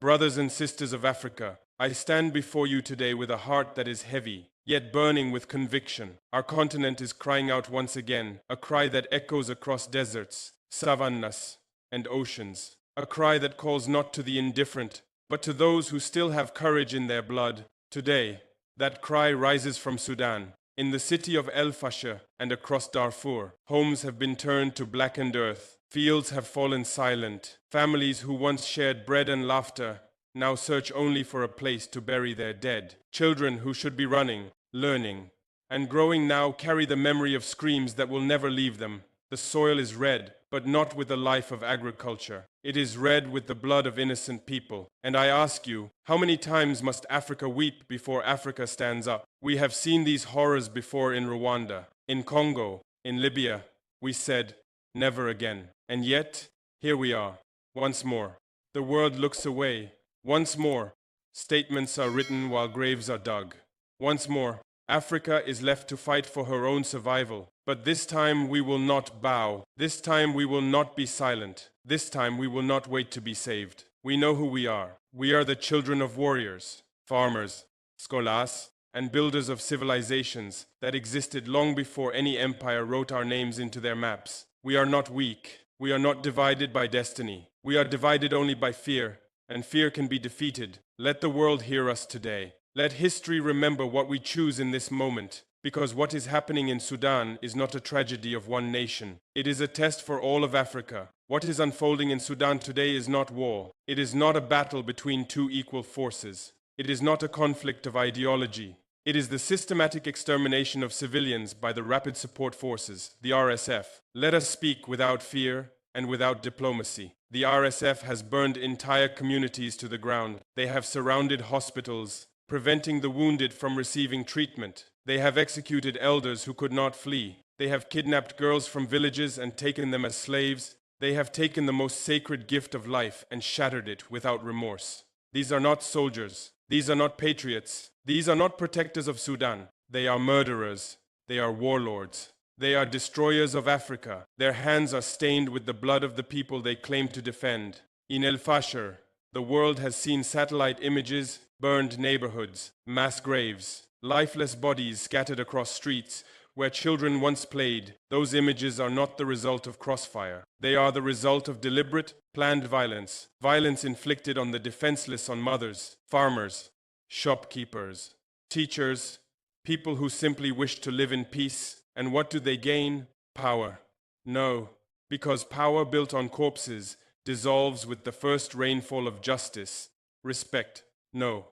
Brothers and sisters of Africa, I stand before you today with a heart that is heavy, yet burning with conviction. Our continent is crying out once again, a cry that echoes across deserts, savannas, and oceans. A cry that calls not to the indifferent, but to those who still have courage in their blood. Today, that cry rises from Sudan. In the city of El Fasher and across Darfur, homes have been turned to blackened earth. Fields have fallen silent. Families who once shared bread and laughter now search only for a place to bury their dead. Children who should be running, learning, and growing now carry the memory of screams that will never leave them. The soil is red, but not with the life of agriculture. It is red with the blood of innocent people. And I ask you, how many times must Africa weep before Africa stands up? We have seen these horrors before in Rwanda, in Congo, in Libya. We said, never again. And yet, here we are, once more. The world looks away. Once more, statements are written while graves are dug. Once more, Africa is left to fight for her own survival. But this time we will not bow. This time we will not be silent. This time we will not wait to be saved. We know who we are. We are the children of warriors, farmers, scholars, and builders of civilizations that existed long before any empire wrote our names into their maps. We are not weak. We are not divided by destiny. We are divided only by fear, and fear can be defeated. Let the world hear us today. Let history remember what we choose in this moment, because what is happening in Sudan is not a tragedy of one nation. It is a test for all of Africa. What is unfolding in Sudan today is not war. It is not a battle between two equal forces. It is not a conflict of ideology. It is the systematic extermination of civilians by the Rapid Support Forces, the RSF. Let us speak without fear and without diplomacy. The RSF has burned entire communities to the ground. They have surrounded hospitals, preventing the wounded from receiving treatment. They have executed elders who could not flee. They have kidnapped girls from villages and taken them as slaves. They have taken the most sacred gift of life and shattered it without remorse. These are not soldiers. These are not patriots. These are not protectors of Sudan. They are murderers. They are warlords. They are destroyers of Africa. Their hands are stained with the blood of the people they claim to defend. In El Fasher, the world has seen satellite images, burned neighborhoods, mass graves, lifeless bodies scattered across streets where children once played. Those images are not the result of crossfire. They are the result of deliberate, planned violence. Violence inflicted on the defenseless, on mothers, farmers, shopkeepers, teachers, people who simply wish to live in peace. And what do they gain? Power. No, because power built on corpses dissolves with the first rainfall of justice. Respect. No,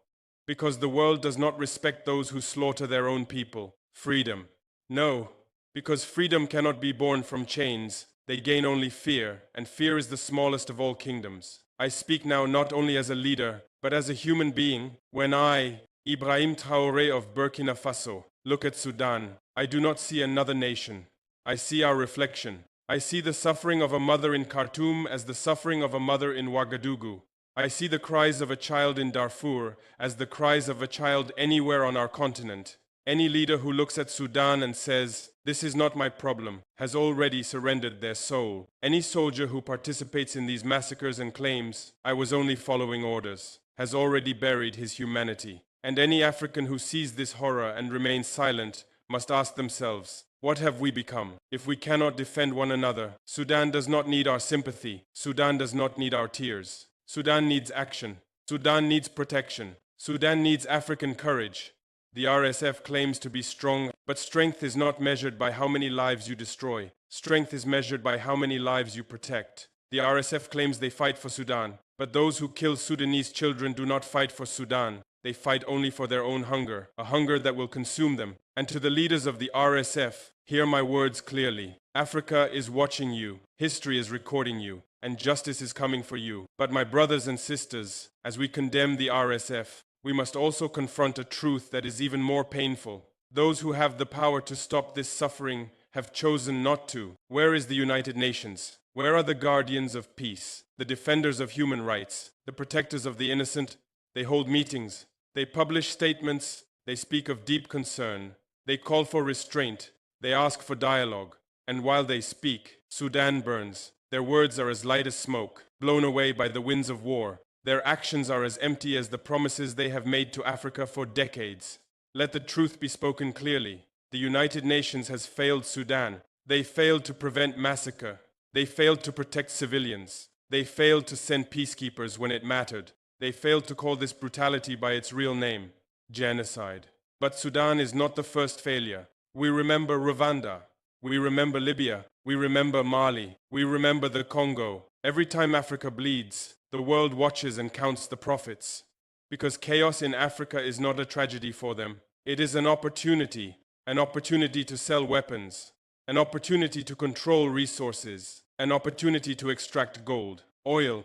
because the world does not respect those who slaughter their own people. Freedom. No, because freedom cannot be born from chains. They gain only fear, and fear is the smallest of all kingdoms. I speak now not only as a leader, but as a human being. When I, Ibrahim Traoré of Burkina Faso, look at Sudan, I do not see another nation. I see our reflection. I see the suffering of a mother in Khartoum as the suffering of a mother in Ouagadougou. I see the cries of a child in Darfur as the cries of a child anywhere on our continent. Any leader who looks at Sudan and says, "This is not my problem," has already surrendered their soul. Any soldier who participates in these massacres and claims, "I was only following orders," has already buried his humanity. And any African who sees this horror and remains silent must ask themselves, what have we become? If we cannot defend one another, Sudan does not need our sympathy. Sudan does not need our tears. Sudan needs action. Sudan needs protection. Sudan needs African courage. The RSF claims to be strong, but strength is not measured by how many lives you destroy. Strength is measured by how many lives you protect. The RSF claims they fight for Sudan, but those who kill Sudanese children do not fight for Sudan. They fight only for their own hunger, a hunger that will consume them. And to the leaders of the RSF, hear my words clearly. Africa is watching you, history is recording you, and justice is coming for you. But my brothers and sisters, as we condemn the RSF, we must also confront a truth that is even more painful. Those who have the power to stop this suffering have chosen not to. Where is the United Nations? Where are the guardians of peace, the defenders of human rights, the protectors of the innocent? They hold meetings. They publish statements, they speak of deep concern, they call for restraint, they ask for dialogue, and while they speak, Sudan burns. Their words are as light as smoke, blown away by the winds of war. Their actions are as empty as the promises they have made to Africa for decades. Let the truth be spoken clearly. The United Nations has failed Sudan. They failed to prevent massacre. They failed to protect civilians. They failed to send peacekeepers when it mattered. They failed to call this brutality by its real name, genocide. But Sudan is not the first failure. We remember Rwanda. We remember Libya. We remember Mali. We remember the Congo. Every time Africa bleeds, the world watches and counts the profits. Because chaos in Africa is not a tragedy for them. It is an opportunity to sell weapons, an opportunity to control resources, an opportunity to extract gold, oil,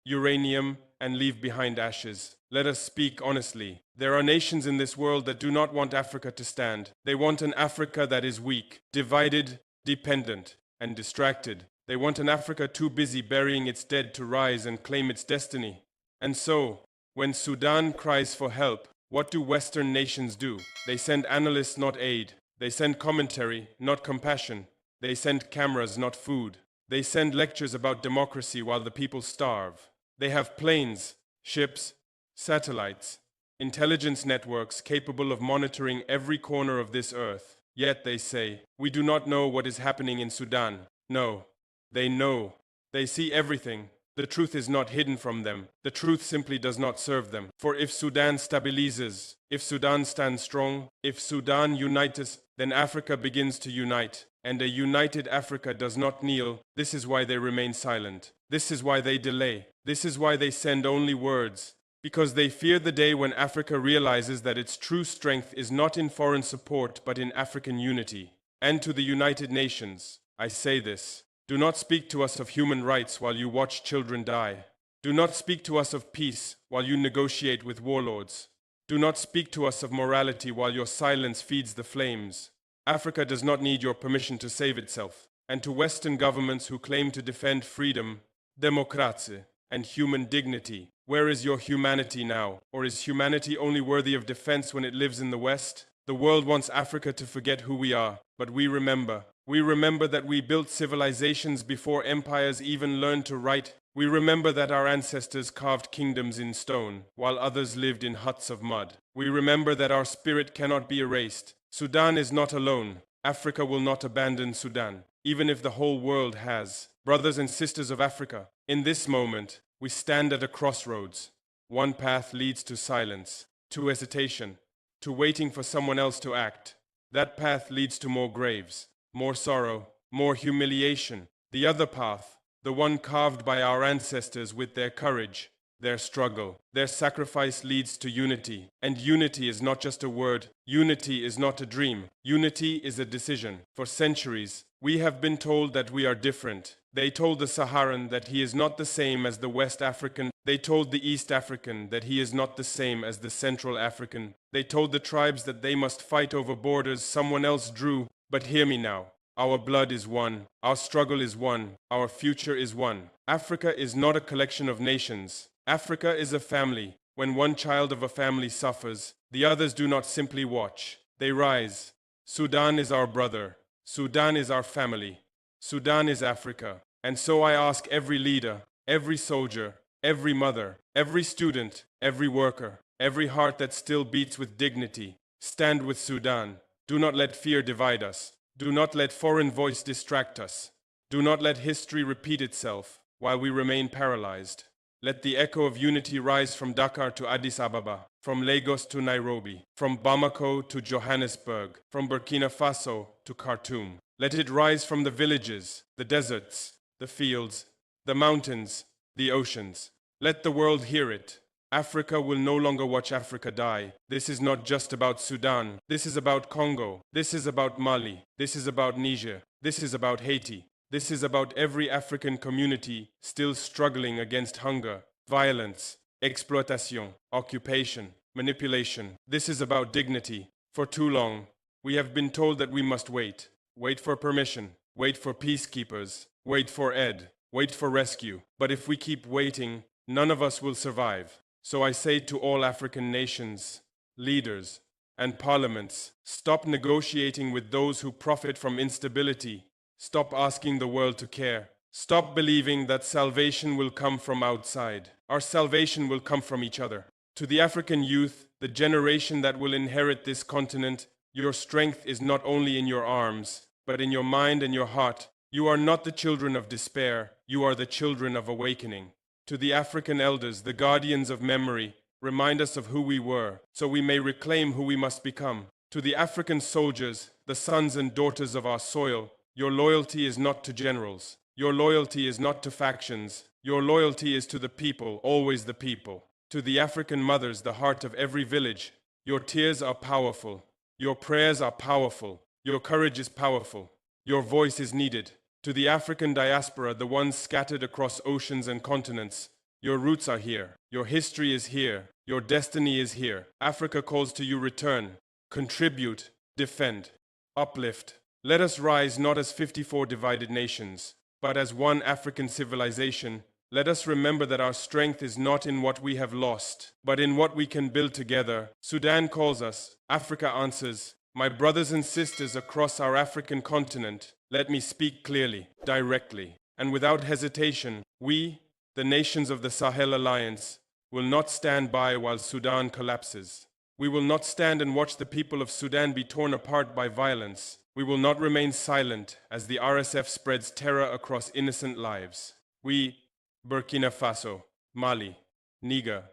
uranium, and leave behind ashes. Let us speak honestly. There are nations in this world that do not want Africa to stand. They want an Africa that is weak, divided, dependent, and distracted. They want an Africa too busy burying its dead to rise and claim its destiny. And so, when Sudan cries for help, what do Western nations do? They send analysts, not aid. They send commentary, not compassion. They send cameras, not food. They send lectures about democracy while the people starve. They have planes, ships, satellites, intelligence networks capable of monitoring every corner of this earth. Yet they say, we do not know what is happening in Sudan. No, they know. They see everything. The truth is not hidden from them. The truth simply does not serve them. For if Sudan stabilizes, if Sudan stands strong, if Sudan unites, then Africa begins to unite. And a united Africa does not kneel. This is why they remain silent. This is why they delay. This is why they send only words. Because they fear the day when Africa realizes that its true strength is not in foreign support but in African unity. And to the United Nations, I say this. Do not speak to us of human rights while you watch children die. Do not speak to us of peace while you negotiate with warlords. Do not speak to us of morality while your silence feeds the flames. Africa does not need your permission to save itself. And to Western governments who claim to defend freedom, democracy, and human dignity, where is your humanity now? Or is humanity only worthy of defense when it lives in the West? The world wants Africa to forget who we are, but we remember. We remember that we built civilizations before empires even learned to write. We remember that our ancestors carved kingdoms in stone, while others lived in huts of mud. We remember that our spirit cannot be erased. Sudan is not alone. Africa will not abandon Sudan, even if the whole world has. Brothers and sisters of Africa, in this moment, we stand at a crossroads. One path leads to silence, to hesitation, to waiting for someone else to act. That path leads to more graves, more sorrow, more humiliation. The other path, the one carved by our ancestors with their courage, their struggle, their sacrifice, leads to unity. And unity is not just a word. Unity is not a dream. Unity is a decision. For centuries, we have been told that we are different. They told the Saharan that he is not the same as the West African. They told the East African that he is not the same as the Central African. They told the tribes that they must fight over borders someone else drew. But hear me now. Our blood is one. Our struggle is one. Our future is one. Africa is not a collection of nations. Africa is a family. When one child of a family suffers, the others do not simply watch. They rise. Sudan is our brother. Sudan is our family. Sudan is Africa. And so I ask every leader, every soldier, every mother, every student, every worker, every heart that still beats with dignity, stand with Sudan. Do not let fear divide us. Do not let foreign voice distract us. Do not let history repeat itself while we remain paralyzed. Let the echo of unity rise from Dakar to Addis Ababa, from Lagos to Nairobi, from Bamako to Johannesburg, from Burkina Faso to Khartoum. Let it rise from the villages, the deserts, the fields, the mountains, the oceans. Let the world hear it. Africa will no longer watch Africa die. This is not just about Sudan. This is about Congo. This is about Mali. This is about Niger. This is about Haiti. This is about every African community still struggling against hunger, violence, exploitation, occupation, manipulation. This is about dignity. For too long, we have been told that we must wait. Wait for permission. Wait for peacekeepers. Wait for aid. Wait for rescue. But if we keep waiting, none of us will survive. So I say to all African nations, leaders, and parliaments, stop negotiating with those who profit from instability. Stop asking the world to care. Stop believing that salvation will come from outside. Our salvation will come from each other. To the African youth, the generation that will inherit this continent, your strength is not only in your arms, but in your mind and your heart. You are not the children of despair, you are the children of awakening. To the African elders, the guardians of memory, remind us of who we were, so we may reclaim who we must become. To the African soldiers, the sons and daughters of our soil, your loyalty is not to generals. Your loyalty is not to factions. Your loyalty is to the people, always the people. To the African mothers, the heart of every village, your tears are powerful. Your prayers are powerful. Your courage is powerful. Your voice is needed. To the African diaspora, the ones scattered across oceans and continents, your roots are here. Your history is here. Your destiny is here. Africa calls to you: return, contribute, defend, uplift. Let us rise not as 54 divided nations, but as one African civilization. Let us remember that our strength is not in what we have lost, but in what we can build together. Sudan calls us. Africa answers. My brothers and sisters across our African continent, let me speak clearly, directly, and without hesitation. We, the nations of the Sahel Alliance, will not stand by while Sudan collapses. We will not stand and watch the people of Sudan be torn apart by violence. We will not remain silent as the RSF spreads terror across innocent lives. We, Burkina Faso, Mali, Niger,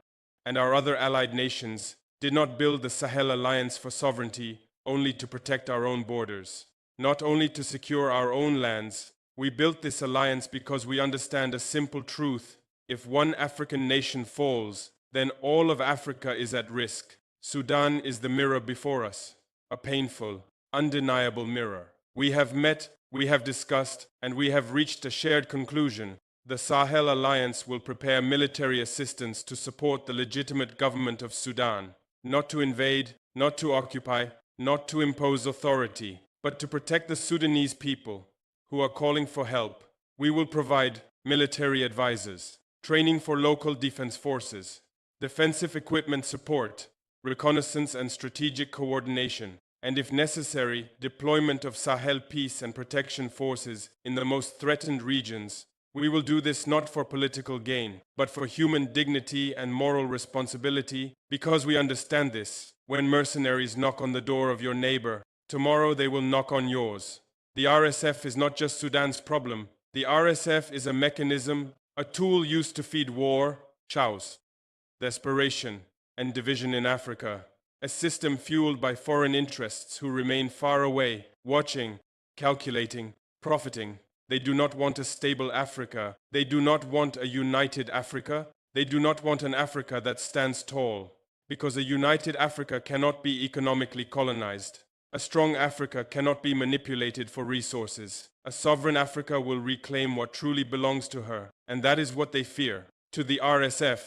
and our other allied nations, did not build the Sahel Alliance for sovereignty only to protect our own borders, not only to secure our own lands. We built this alliance because we understand a simple truth: if one African nation falls, then all of Africa is at risk. Sudan is the mirror before us, a painful, undeniable mirror. We have met, we have discussed, and we have reached a shared conclusion. The Sahel Alliance will prepare military assistance to support the legitimate government of Sudan, not to invade, not to occupy, not to impose authority, but to protect the Sudanese people who are calling for help. We will provide military advisors, training for local defense forces, defensive equipment support, reconnaissance and strategic coordination, and if necessary, deployment of Sahel peace and protection forces in the most threatened regions. We will do this not for political gain, but for human dignity and moral responsibility, because we understand this. When mercenaries knock on the door of your neighbor, tomorrow they will knock on yours. The RSF is not just Sudan's problem. The RSF is a mechanism, a tool used to feed war, chaos, desperation, and division in Africa. A system fueled by foreign interests who remain far away, watching, calculating, profiting. They do not want a stable Africa. They do not want a united Africa. They do not want an Africa that stands tall. Because a united Africa cannot be economically colonized. A strong Africa cannot be manipulated for resources. A sovereign Africa will reclaim what truly belongs to her, and that is what they fear. To the RSF,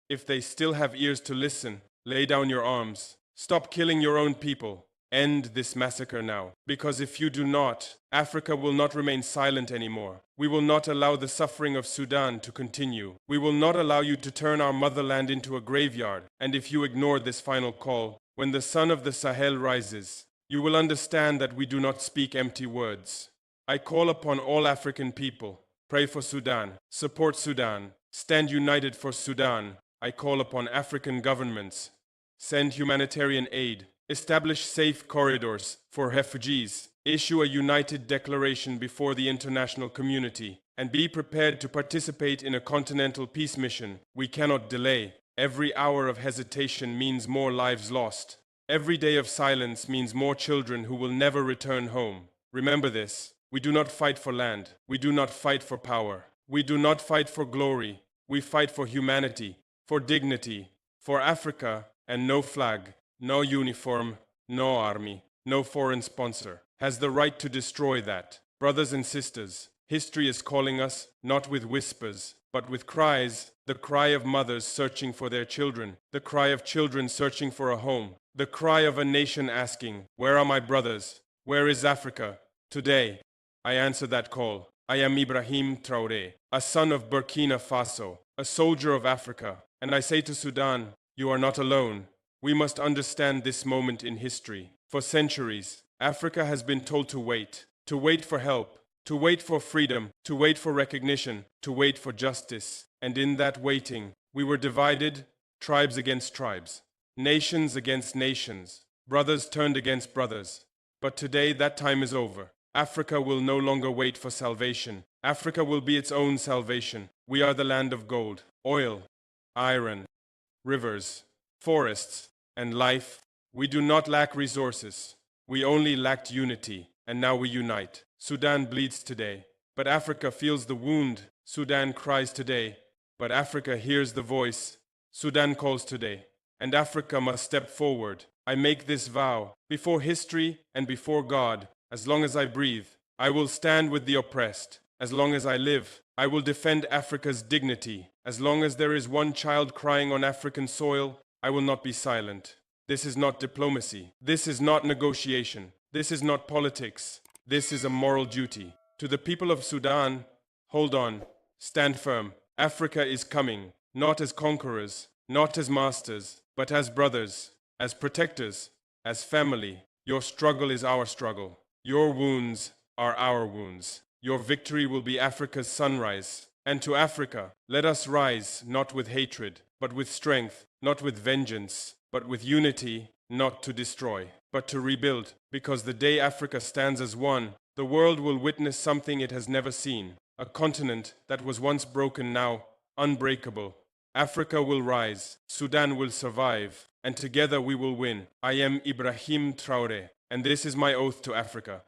if they still have ears to listen, lay down your arms. Stop killing your own people. End this massacre now, because if you do not, Africa will not remain silent anymore. We will not allow the suffering of Sudan to continue. We will not allow you to turn our motherland into a graveyard. And if you ignore this final call, when the sun of the Sahel rises, you will understand that we do not speak empty words. I call upon all African people. Pray for Sudan. Support Sudan. Stand united for Sudan. I call upon African governments. Send humanitarian aid. Establish safe corridors for refugees. Issue a united declaration before the international community. And be prepared to participate in a continental peace mission. We cannot delay. Every hour of hesitation means more lives lost. Every day of silence means more children who will never return home. Remember this. We do not fight for land. We do not fight for power. We do not fight for glory. We fight for humanity, for dignity, for Africa, and no flag, no uniform, no army, no foreign sponsor has the right to destroy that. Brothers and sisters, history is calling us, not with whispers, but with cries, the cry of mothers searching for their children, the cry of children searching for a home, the cry of a nation asking, where are my brothers? Where is Africa? Today, I answer that call. I am Ibrahim Traoré, a son of Burkina Faso, a soldier of Africa, and I say to Sudan, you are not alone. We must understand this moment in history. For centuries, Africa has been told to wait for help, to wait for freedom, to wait for recognition, to wait for justice. And in that waiting, we were divided, tribes against tribes, nations against nations, brothers turned against brothers. But today that time is over. Africa will no longer wait for salvation. Africa will be its own salvation. We are the land of gold, oil, iron, rivers, forests, and life. We do not lack resources. We only lacked unity, and now we unite. Sudan bleeds today, but Africa feels the wound. Sudan cries today, but Africa hears the voice. Sudan calls today, and Africa must step forward. I make this vow, before history and before God, as long as I breathe, I will stand with the oppressed. As long as I live, I will defend Africa's dignity. As long as there is one child crying on African soil, I will not be silent. This is not diplomacy. This is not negotiation. This is not politics. This is a moral duty. To the people of Sudan, hold on, stand firm. Africa is coming, not as conquerors, not as masters, but as brothers, as protectors, as family. Your struggle is our struggle. Your wounds are our wounds. Your victory will be Africa's sunrise. And to Africa, let us rise, not with hatred, but with strength, not with vengeance, but with unity, not to destroy, but to rebuild. Because the day Africa stands as one, the world will witness something it has never seen. A continent that was once broken now, unbreakable. Africa will rise, Sudan will survive, and together we will win. I am Ibrahim Traoré, and this is my oath to Africa.